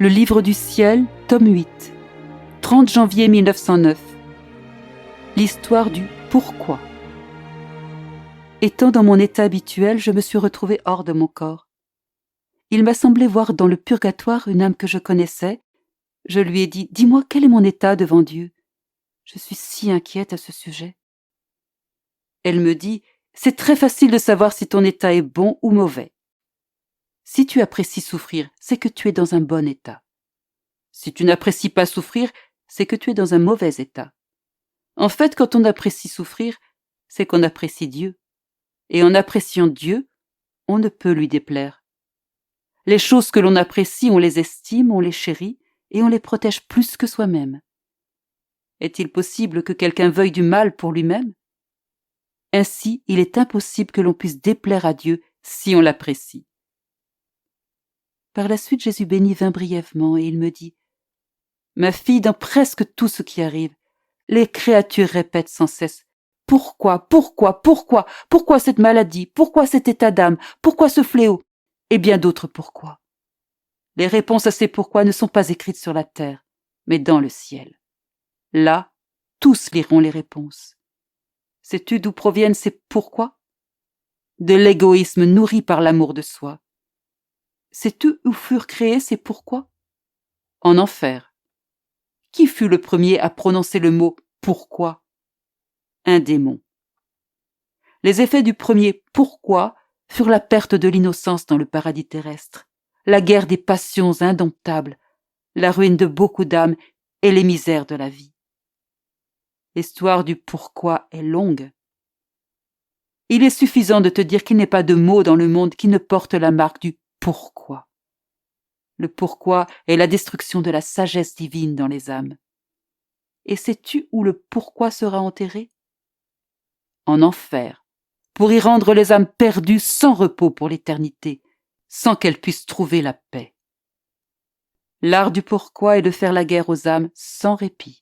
Le livre du ciel, tome 8, 30 janvier 1909. L'histoire du pourquoi. Étant dans mon état habituel, je me suis retrouvée hors de mon corps. Il m'a semblé voir dans le purgatoire une âme que je connaissais. Je lui ai dit « Dis-moi, quel est mon état devant Dieu ? Je suis si inquiète à ce sujet. » Elle me dit « C'est très facile de savoir si ton état est bon ou mauvais. Si tu apprécies souffrir, c'est que tu es dans un bon état. Si tu n'apprécies pas souffrir, c'est que tu es dans un mauvais état. En fait, quand on apprécie souffrir, c'est qu'on apprécie Dieu. Et en appréciant Dieu, on ne peut lui déplaire. Les choses que l'on apprécie, on les estime, on les chérit, et on les protège plus que soi-même. Est-il possible que quelqu'un veuille du mal pour lui-même ? Ainsi, il est impossible que l'on puisse déplaire à Dieu si on l'apprécie. Par la suite, Jésus béni vint brièvement et il me dit « Ma fille, dans presque tout ce qui arrive, les créatures répètent sans cesse « Pourquoi, pourquoi, pourquoi, pourquoi cette maladie, pourquoi cet état d'âme, pourquoi ce fléau ?» et bien d'autres pourquoi. Les réponses à ces pourquoi ne sont pas écrites sur la terre, mais dans le ciel. Là, tous liront les réponses. Sais-tu d'où proviennent ces pourquoi ? De l'égoïsme nourri par l'amour de soi. Sais-tu où furent créés ces pourquoi ? En enfer. Qui fut le premier à prononcer le mot « pourquoi » ? Un démon. Les effets du premier « pourquoi » furent la perte de l'innocence dans le paradis terrestre, la guerre des passions indomptables, la ruine de beaucoup d'âmes et les misères de la vie. L'histoire du pourquoi est longue. Il est suffisant de te dire qu'il n'est pas de mot dans le monde qui ne porte la marque du pourquoi. Le pourquoi est la destruction de la sagesse divine dans les âmes. Et sais-tu où le pourquoi sera enterré ? En enfer, pour y rendre les âmes perdues sans repos pour l'éternité, sans qu'elles puissent trouver la paix. L'art du pourquoi est de faire la guerre aux âmes sans répit.